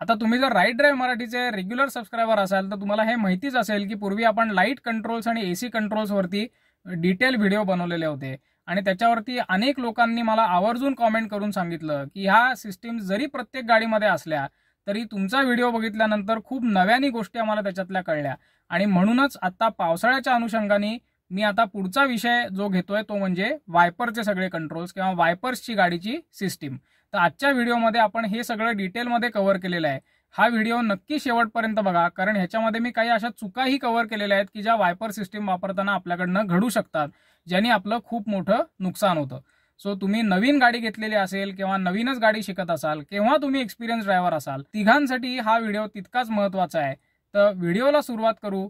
आता तुम्ही जर राईट ड्राईव्ह मराठीचे रेग्युलर सबस्क्रायबर असाल तर तुम्हाला हे माहितीच असेल की पूर्वी आपण लाईट कंट्रोल्स आणि एसी कंट्रोल्सवरती डिटेल व्हिडिओ बनवलेले होते आणि त्याच्यावरती अनेक लोकांनी मला आवर्जून कॉमेंट करून सांगितलं की ह्या सिस्टीम जरी प्रत्येक गाडीमध्ये असल्या तरी तुमचा व्हिडिओ बघितल्यानंतर खूप नव्याने गोष्टी आम्हाला त्याच्यातल्या कळल्या आणि म्हणूनच आता पावसाळ्याच्या अनुषंगाने मी आता पुढचा विषय जो घेतोय तो म्हणजे वायपरचे सगळे कंट्रोल्स किंवा वायपर्सची गाडीची सिस्टीम। तर आजच्या व्हिडिओमध्ये आपण हे सगळं डिटेलमध्ये कव्हर केलेलं आहे। हा व्हिडिओ नक्की शेवटपर्यंत बघा कारण ह्याच्यामध्ये मी काही अशा चुकाही कव्हर केलेल्या आहेत की ज्या वायपर सिस्टीम वापरताना आपल्याकडनं घडू शकतात, ज्याने आपलं खूप मोठं नुकसान होतं। सो तुम्ही नवीन गाडी घेतलेली असेल किंवा नवीनच गाडी शिकत असाल किंवा तुम्ही एक्सपिरियन्स ड्रायव्हर असाल, तिघांसाठी हा व्हिडिओ तितकाच महत्त्वाचा आहे। तर व्हिडिओला सुरुवात करू,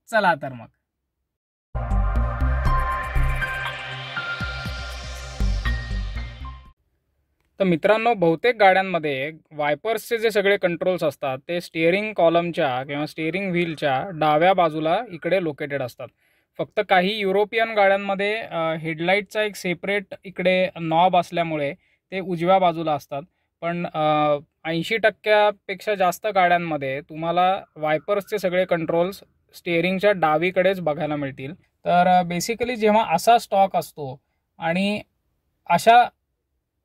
चला तर मग। तर मित्रांनो, बहुतेक गाड्यांमध्ये वायपर्सचे जे सगळे कंट्रोल्स असतात ते स्टिअरिंग कॉलमच्या किंवा स्टिअरिंग व्हीलच्या डाव्या बाजूला इकडे लोकेटेड असतात। फक्त काही युरोपियन गाड्यांमध्ये हेडलाईटचा एक सेपरेट इकडे नॉब असल्यामुळे ते उजव्या बाजूला असतात, पण 80% जास्त गाड्यांमध्ये तुम्हाला वायपर्सचे सगळे कंट्रोल्स स्टिअरिंगच्या डावीकडेच बघायला मिळतील। तर बेसिकली जेव्हा असा स्टॉक असतो आणि अशा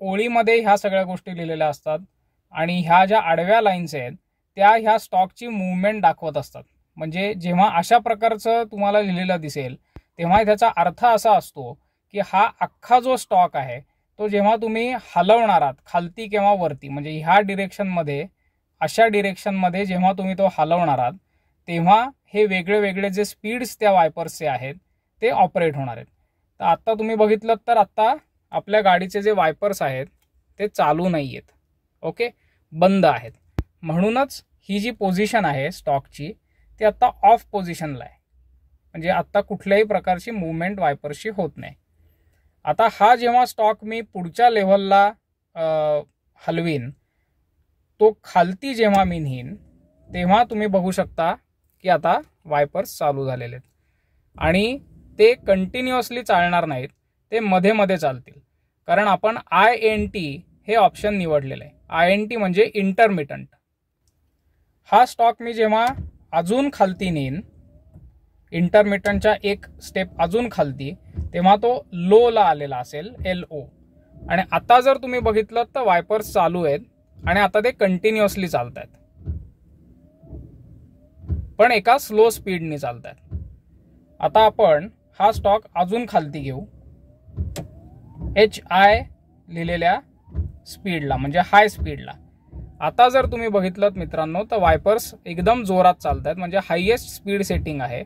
ओळीमध्ये ह्या सगळ्या गोष्टी लिहिलेल्या असतात आणि ह्या ज्या आडव्या लाईन्स आहेत त्या ह्या स्टॉकची मूवमेंट दाखवत असतात। म्हणजे जेव्हा अशा प्रकारचं तुम्हाला लिहिलेलं दिसेल तेव्हा त्याचा अर्थ असा असतो की हा अख्खा जो स्टॉक आहे तो जेव्हा तुम्ही हलवणार आहात खालती किंवा वरती, म्हणजे ह्या डिरेक्शनमध्ये अशा डिरेक्शनमध्ये जेव्हा तुम्ही तो हलवणार आहात तेव्हा हे वेगळे वेगळे जे स्पीड्स त्या वायपर्सचे आहेत ते ऑपरेट होणार आहेत। तर आता तुम्ही बघितलं तर आता आपल्या गाडीचे जे वायपर्स आहेत ते चालू नाही आहेत, ओके, बंद आहेत। म्हणूनच ही जी पोझिशन आहे स्टॉकची ती आता ऑफ पोझिशनला आहे, म्हणजे आता कुठल्याही प्रकारची मूवमेंट वायपर्सची होत नाही। आता हा जेव्हा स्टॉक मी पुढच्या लेव्हलला हलवीन, तो खालती जेव्हा मी नेईन तेव्हा तुम्ही बघू शकता की आता वायपर्स चालू झालेले आहेत आणि ते कंटिन्युअसली चालणार नाहीत, ते मध्ये मध्ये चालतील कारण आपण INT हे ऑप्शन निवडलेलं आहे। INT म्हणजे इंटरमिटंट। हा स्टॉक मी जेव्हा अजून खालती नेईन, इंटरमिटंटच्या एक स्टेप अजून खालती, तेव्हा तो लो ला आलेला असेल, LO। आणि आता जर तुम्ही बघितलं तर वायपर्स चालू आहेत आणि आता ते कंटिन्युअसली चालत आहेत, पण एका स्लो स्पीडने चालत आहेत। आता आपण हा स्टॉक अजून खालती घेऊ, HI लिहिलेल्या स्पीडला, म्हणजे हाय स्पीडला। आता जर तुम्ही बघितलं मित्रांनो तर वायपर्स एकदम जोरात चालत आहेत, म्हणजे हायेस्ट स्पीड सेटिंग आहे।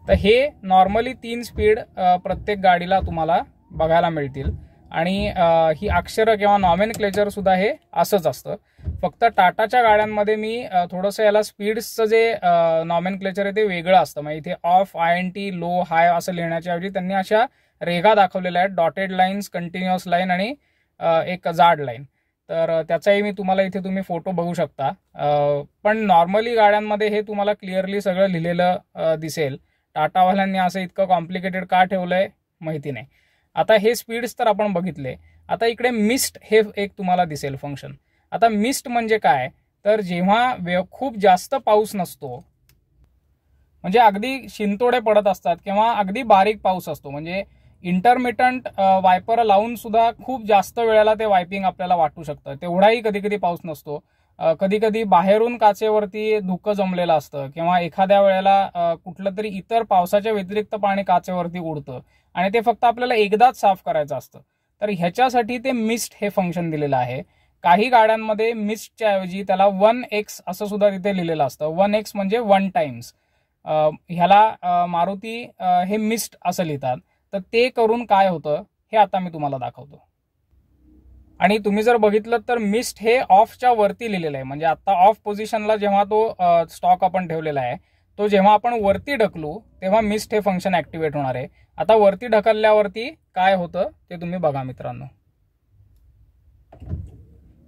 तर हे नॉर्मली 3 स्पीड प्रत्येक गाडीला तुम्हाला बघायला मिळतील आणि ही अक्षरं किंवा नॉमेनक्लेचर सुद्धा हे असंच असतं। फक्त टाटाच्या गाड्यांमध्ये मी थोडंसं याला स्पीड्सचं जे नॉमेनक्लेचर आहे ते वेगळं असतं। म्हणजे इथे ऑफ, INT, लो, हाय असं लिहिण्याच्या ऐवजी त्यांनी अशा रेघा दाखवलेल्या आहेत, डॉटेड लाईन्स, कंटिन्युअस लाईन आणि एक जाड लाईन। तर त्याचाही मी तुम्हाला इथे तुम्ही फोटो बघू शकता, पण नॉर्मली गाड्यांमध्ये हे तुम्हाला क्लिअरली सगळं लिहिलेलं दिसेल। टाटावाल्यांनी असं इतकं कॉम्प्लिकेटेड का ठेवलंय माहिती नाही। आता हे स्पीड्स तर आपण बघितले, आता इकडे मिस्ट हे एक तुम्हाला दिसेल फंक्शन। आता मिस्ट म्हणजे काय, तर जेव्हा खूप जास्त पाऊस नसतो, म्हणजे अगदी शिंतोडे पडत असतात किंवा अगदी बारीक पाऊस असतो, म्हणजे इंटरमिटंट वायपर लावून सुद्धा खूप जास्त वेळेला ते वायपिंग आपल्याला वाटू शकतं, तेवढाही कधी कधी पाऊस नसतो। कधी कधी बाहेरून काचेवरती धुकं जमलेलं असतं किंवा एखाद्या वेळेला कुठलं तरी इतर पावसाच्या व्यतिरिक्त पाणी काचेवरती उडतं आणि ते फक्त आपल्याला एकदाच साफ करायचं असतं। तर ह्याच्यासाठी ते मिस्ट हे फंक्शन दिलेलं आहे। काही गाड्यांमध्ये मिस्टच्या ऐवजी त्याला 1x असं सुद्धा तिथे लिहिलेलं असतं। 1x म्हणजे 1 टाइम्स, ह्याला मारुती हे मिस्ट असं लिहितात। तर ते करून काय होतं हे आता मी तुम्हाला दाखवतो। आणि तुम्ही जर बघितलं तर मिस्ट हे ऑफच्या वरती लिहिलेलं आहे, म्हणजे आता ऑफ पोझिशनला जेव्हा तो स्टॉक आपण ठेवलेला आहे तो जेव्हा आपण वरती ढकलू तेव्हा मिस्ट हे फंक्शन ऍक्टिव्हेट होणार आहे। आता वरती ढकलल्यावरती काय होतं ते तुम्ही बघा मित्रांनो।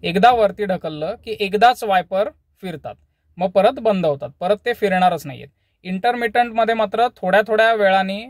एकदा वरती ढकललं की एकदाच वायपर फिरतात, मग परत बंद होतात, परत ते फिरणारच नाहीयेत। इंटरमिटंट मध्ये मात्र थोड्या थोड्या वेळाने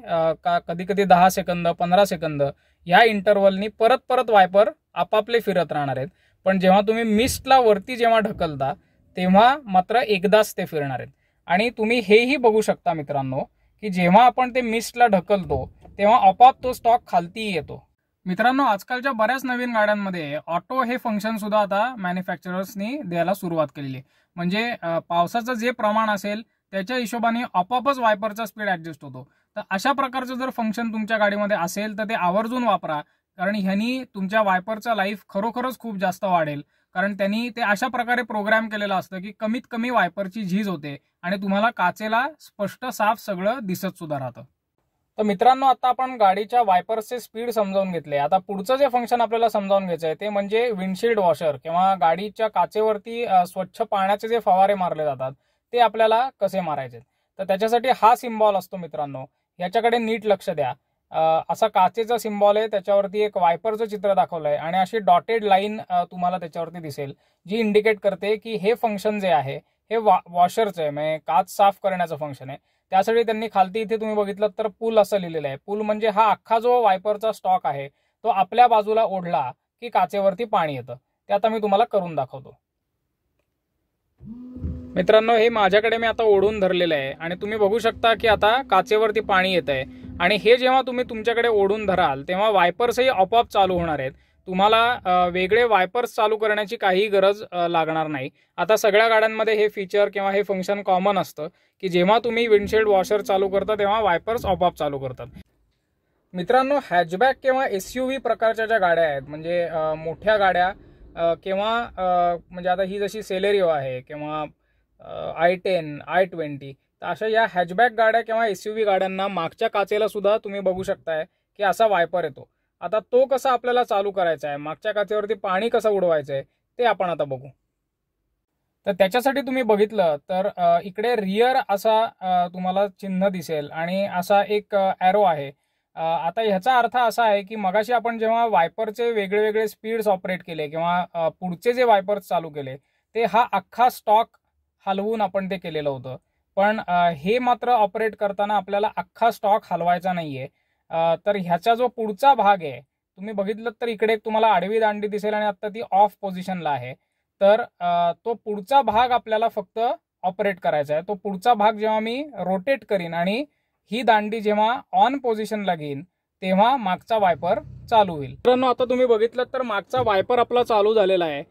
कधी कधी 10 सेकंद 15 सेकंद ह्या इंटरवलनी परत परत वायपर आपापले फिरत राहणार आहेत। पण जेव्हा तुम्ही मिस्टला वरती जेव्हा ढकलता तेव्हा मात्र एकदाच ते फिरणार आहेत। आणि तुम्ही हेही बघू शकता मित्रांनो की जेव्हा आपण ते मिस्टला ढकलतो तेव्हा आपोआप तो स्टॉक खालती येतो। मित्रांनो, आजकालच्या बऱ्याच नवीन गाड्यांमध्ये ऑटो हे फंक्शन सुद्धा आता मॅन्युफॅक्चरर्सनी द्यायला सुरुवात केलेली आहे। म्हणजे पावसाचं जे प्रमाण असेल त्याच्या हिशोबाने आपोआपच वायपरचा स्पीड ऍडजस्ट होतो। तर अशा प्रकारचं जर फंक्शन तुमच्या गाडीमध्ये असेल तर ते आवर्जून वापरा, कारण ह्यानी तुमच्या वायपरचा लाईफ खरोखरच खूप जास्त वाढेल। कारण त्यांनी ते अशा प्रकारे प्रोग्राम केलेलं असतं की कमीत कमी वायपरची झीज होते आणि तुम्हाला काचेला स्पष्ट साफ सगळं दिसत सुद्धा राहतं। तर मित्रांनो, आता आपण गाडीच्या वायपर्सचे स्पीड समजावून घेतले। आता पुढचं जे फंक्शन आपल्याला समजावून घ्यायचं आहे ते म्हणजे विंडशील्ड वॉशर किंवा गाडीच्या काचेवरती स्वच्छ पाण्याचे जे फवारे मारले जातात ते आपल्याला कसे मारायचे। तर त्याच्यासाठी हा सिम्बॉल असतो मित्रांनो, याच्याकडे नीट लक्ष द्या। असा काचेचा सिम्बॉल आहे, त्याच्यावरती एक वायपरचं चित्र दाखवलंय आणि अशी डॉटेड लाईन तुम्हाला त्याच्यावरती दिसेल जी इंडिकेट करते की हे फंक्शन जे आहे हे वॉशरचं आहे, म्हणजे काच साफ करण्याचं फंक्शन आहे। त्यासाठी त्यांनी खालती इथे तुम्ही बघितलं तर पूल असं लिहिलेलं आहे। पूल म्हणजे हा अख्खा जो वायपरचा स्टॉक आहे तो आपल्या बाजूला ओढला की काचेवरती पाणी येतं। ते आता मी तुम्हाला करून दाखवतो। मित्रांनो, हे माझ्याकडे मी आता ओढून धरलेलं आहे आणि तुम्ही बघू शकता की आता काचेवरती पाणी येत आहे। आणि हे जेव्हा तुम्ही तुमच्याकडे ओढून धराल तेव्हा वायपर्सही आपोआप चालू होणार आहेत। तुम्हाला वेगळे वायपर्स चालू करण्याची काही गरज लागणार नाही। आता सगळ्या गाड्यांमध्ये हे फीचर किंवा हे फंक्शन कॉमन असतं की जेव्हा तुम्ही विंडशील्ड वॉशर चालू करता तेव्हा वायपर्स आपोआप चालू करतात। मित्रांनो, हॅचबॅक किंवा SUV प्रकारच्या ज्या गाड्या आहेत, म्हणजे मोठ्या गाड्या किंवा म्हणजे आता ही जशी सेलेरिओ आहे किंवा i10, i20, तर अशा या हॅचबॅक गाड्या किंवा SUV गाड्यांना मागच्या काचेला सुद्धा तुम्ही बघू शकताय की असा वायपर येतो। आता तो कसा आपल्याला चालू करायचा आहे, मागच्या काचेवरती पाणी कसं उडवायचं आहे ते आपण आता बघू। तर त्याच्यासाठी तुम्ही बघितलं तर इकडे रियर असा तुम्हाला चिन्ह दिसेल आणि असा एक ॲरो आहे। आता ह्याचा अर्थ असा आहे की मगाशी आपण जेव्हा वायपरचे वेगळे वेगळे स्पीड्स ऑपरेट केले किंवा पुढचे जे वायपर्स चालू केले ते हा अख्खा स्टॉक हलवून आपण ते केलेलं होतं। पण हे मात्र ऑपरेट करताना आपल्याला अख्खा स्टॉक हलवायचा नाहीये। तर ह्याचा जो पुढचा भाग आहे तुम्ही बघितलं तर इकडे तुम्हाला आडवी दांडी दिसेल आणि आता ती ऑफ पोझिशनला आहे। तर तो पुढचा भाग आपल्याला फक्त ऑपरेट करायचा आहे। तो पुढचा भाग जेव्हा मी रोटेट करीन आणि ही दांडी जेव्हा ऑन पोझिशनला घेईन तेव्हा मागचा वायपर चालू होईल। मित्रांनो, आता तुम्ही बघितलं तर मागचा वायपर आपला चालू झालेला आहे।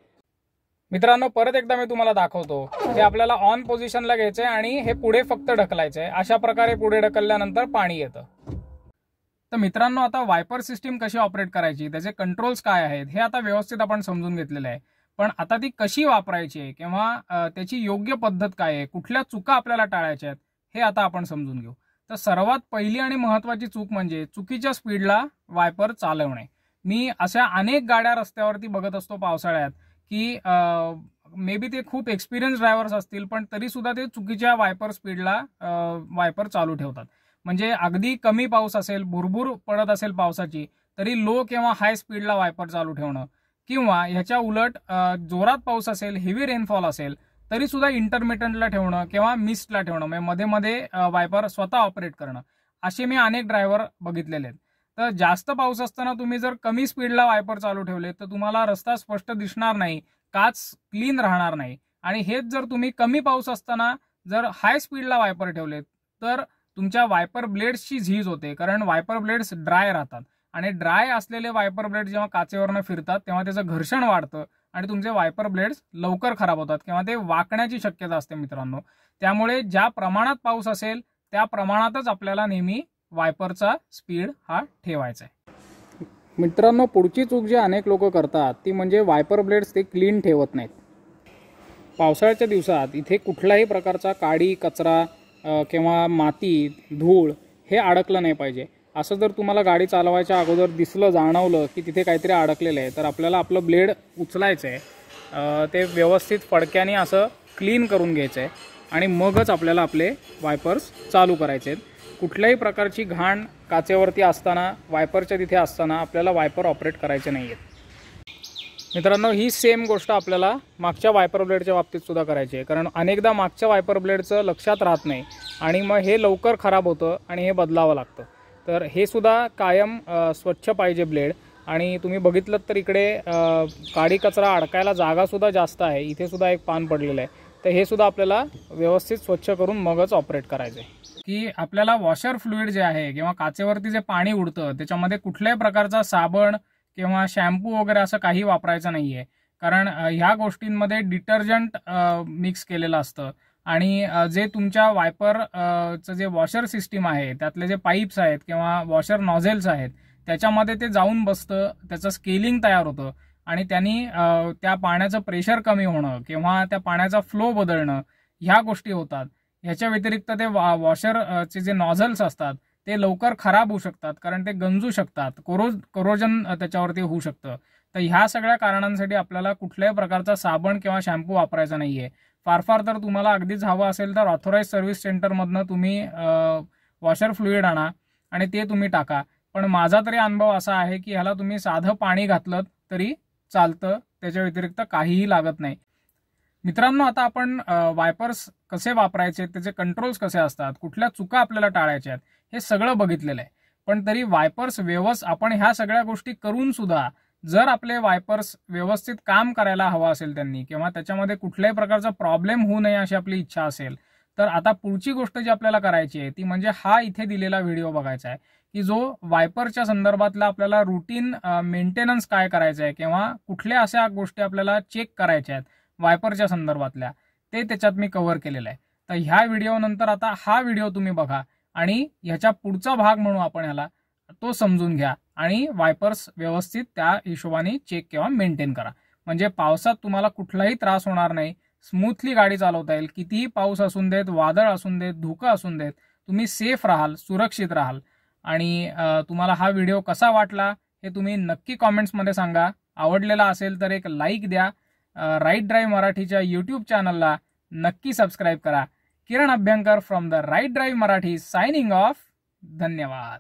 मित्रांनो, परत एकदा मी तुम्हाला दाखवतो। हे आपल्याला ऑन पोझिशनला घ्यायचंय आणि हे पुढे फक्त ढकलायचंय। अशा प्रकारे पुढे ढकलल्यानंतर पाणी येतं। तर मित्रांनो, आता वायपर सिस्टीम कशी ऑपरेट करायची, त्याचे कंट्रोल्स काय आहेत हे आता व्यवस्थित आपण समजून घेतलेलं आहे। पण आता ती कशी वापरायची आहे किंवा त्याची योग्य पद्धत काय आहे, कुठल्या चुका आपल्याला टाळायच्या आहेत हे आता आपण समजून घेऊ। तर सर्वात पहिली आणि महत्त्वाची चूक म्हणजे चुकीच्या स्पीडला वायपर चालवणे। मी अशा अनेक गाड्या रस्त्यावरती बघत असतो पावसाळ्यात की मे बी ते खूप एक्सपिरियन्स ड्रायव्हर्स असतील पण तरी सुद्धा ते चुकीच्या वायपर स्पीडला वायपर चालू ठेवतात। म्हणजे अगदी कमी पाऊस असेल, भुरभुर पडत असेल पावसाची, तरी लो किंवा हाय स्पीडला वायपर चालू ठेवणं, किंवा ह्याच्या उलट जोरात पाऊस असेल, हेवी रेनफॉल असेल तरी सुद्धा इंटरमिटंटला ठेवणं किंवा मिस्टला ठेवणं, म्हणजे मध्ये मध्ये वायपर स्वतः ऑपरेट करणं, असे मी अनेक ड्रायव्हर बघितलेले आहेत। तर जास्त पाऊस असताना तुम्ही जर कमी स्पीडला वायपर चालू ठेवले तर तुम्हाला रस्ता स्पष्ट दिसणार नाही, काच क्लीन राहणार नाही। आणि हेच जर तुम्ही कमी पाऊस असताना जर हाय स्पीडला वायपर ठेवले तर तुमच्या वायपर ब्लेड्सची झीज होते, कारण वायपर ब्लेड्स ड्राय राहतात आणि ड्राय असलेले वायपर ब्लेड जेव्हा काचेवरनं फिरतात तेव्हा त्याचं घर्षण वाढतं आणि तुमचे वायपर ब्लेड्स लवकर खराब होतात किंवा ते वाकण्याची शक्यता असते मित्रांनो। त्यामुळे ज्या प्रमाणात पाऊस असेल त्या प्रमाणातच आपल्याला नेहमी वायपरचा स्पीड हा ठेवायचा आहे। मित्रांनो, पुढची चूक जी अनेक लोक करतात ती म्हणजे वायपर ब्लेड्स ते क्लीन ठेवत नाहीत। पावसाळ्याच्या दिवसात इथे कुठल्याही प्रकारचा काडी, कचरा किंवा माती, धूळ हे अडकलं नाही पाहिजे। असं जर तुम्हाला गाडी चालवायच्या अगोदर दिसलं, जाणवलं की तिथे काहीतरी अडकलेलं आहे तर आपल्याला आपलं ब्लेड उचलायचं आहे, ते व्यवस्थित फडक्याने असं क्लीन करून घ्यायचं आहे आणि मगच आपल्याला आपले वायपर्स चालू करायचे आहेत। कुठल्याही प्रकारची घाण काचेवरती असताना, वायपरच्या तिथे असताना आपल्याला वायपर ऑपरेट करायचे नाही आहेत। मित्रांनो, ही सेम गोष्ट आपल्याला मागच्या वायपर ब्लेडच्या बाबतीत सुद्धा करायची आहे, कारण अनेकदा मागच्या वायपर ब्लेडचं लक्षात राहत नाही आणि मग हे लवकर खराब होतं आणि हे बदलावं लागतं। तर हे सुद्धा कायम स्वच्छ पाहिजे ब्लेड। आणि तुम्ही बघितलं तर इकडे काडी कचरा अडकायला जागा सुद्धा जास्त आहे, इथे सुद्धा एक पान पडलेलं आहे। तर हे सुद्धा आपल्याला व्यवस्थित स्वच्छ करून मगच ऑपरेट करायचं आहे. की आपल्याला वॉशर फ्लुइड जे आहे किंवा काचेवरती जे पाणी उडतं त्याच्यामध्ये कुठल्याही प्रकारचा साबण किंवा शॅम्पू वगैरे असं काही वापरायचं नाहीये. कारण ह्या गोष्टींमध्ये डिटर्जंट मिक्स केलेलं असतं आणि जे तुमच्या वायपरचं जे वॉशर सिस्टीम आहे त्यातले जे पाईप्स आहेत किंवा वॉशर नॉझेल्स आहेत त्याच्यामध्ये ते जाऊन बसतं, त्याचं स्केलिंग तयार होतं आणि त्यांनी त्या पाण्याचं प्रेशर कमी होणं किंवा त्या पाण्याचा फ्लो बदलणं ह्या गोष्टी होतात. ह्याच्या व्यतिरिक्त ते वॉशरचे जे नॉझल्स असतात ते लवकर खराब होऊ शकतात कारण ते गंजू शकतात, कोरोजन त्याच्यावरती होऊ शकतं. तर ह्या सगळ्या कारणांसाठी आपल्याला कुठल्याही प्रकारचा साबण किंवा शॅम्पू वापरायचा नाहीये. फार फार तर तुम्हाला अगदीच हवं असेल तर ऑथोराइज सर्व्हिस सेंटरमधनं तुम्ही वॉशर फ्लुइड आणा आणि ते तुम्ही टाका. पण माझा तरी अनुभव असा आहे की ह्याला तुम्ही साधं पाणी घातलं तरी चालतं, त्याच्या व्यतिरिक्त काहीही लागत नाही. मित्रांनो, आता आपण वायपर्स कसे वापरायचे, त्याचे कंट्रोल्स कसे असतात, कुठल्या चुका आपल्याला टाळायच्या आहेत हे सगळं बघितलेलं आहे. पण तरी वायपर्स आपण ह्या सगळ्या गोष्टी करून सुद्धा जर आपले वायपर्स व्यवस्थित काम करायला हवं असेल त्यांनी किंवा त्याच्यामध्ये कुठल्याही प्रकारचा प्रॉब्लेम होऊ नये अशी आपली इच्छा असेल तर आता पुढची गोष्ट जी आपल्याला करायची आहे ती म्हणजे हा इथे दिलेला व्हिडिओ बघायचा आहे की जो वायपरच्या संदर्भातला आपल्याला रुटीन मेंटेनन्स काय करायचं आहे किंवा कुठल्या अशा गोष्टी आपल्याला चेक करायच्या आहेत वायपरच्या संदर्भातल्या ते त्याच्यात मी कव्हर केलेलं आहे. तर ह्या व्हिडिओ नंतर आता हा व्हिडिओ तुम्ही बघा आणि ह्याच्या पुढचा भाग म्हणून आपण ह्याला तो समजून घ्या आणि वायपर्स व्यवस्थित त्या हिशोबाने चेक किंवा मेंटेन करा. म्हणजे पावसात तुम्हाला कुठलाही त्रास होणार नाही, स्मूथली गाडी चालवता येईल. कितीही पाऊस असून देत, वादळ असून देत, धुकं असून देत, तुम्ही सेफ राहाल, सुरक्षित राहाल. आणि तुम्हाला हा व्हिडिओ कसा वाटला हे तुम्ही नक्की कॉमेंट्समध्ये सांगा. आवडलेला असेल तर एक लाईक द्या. राईट ड्राईव्ह मराठीच्या यूट्यूब चॅनलला नक्की सबस्क्राईब करा. Kiran Abhyankar from the right drive Marathi signing off. धन्यवाद.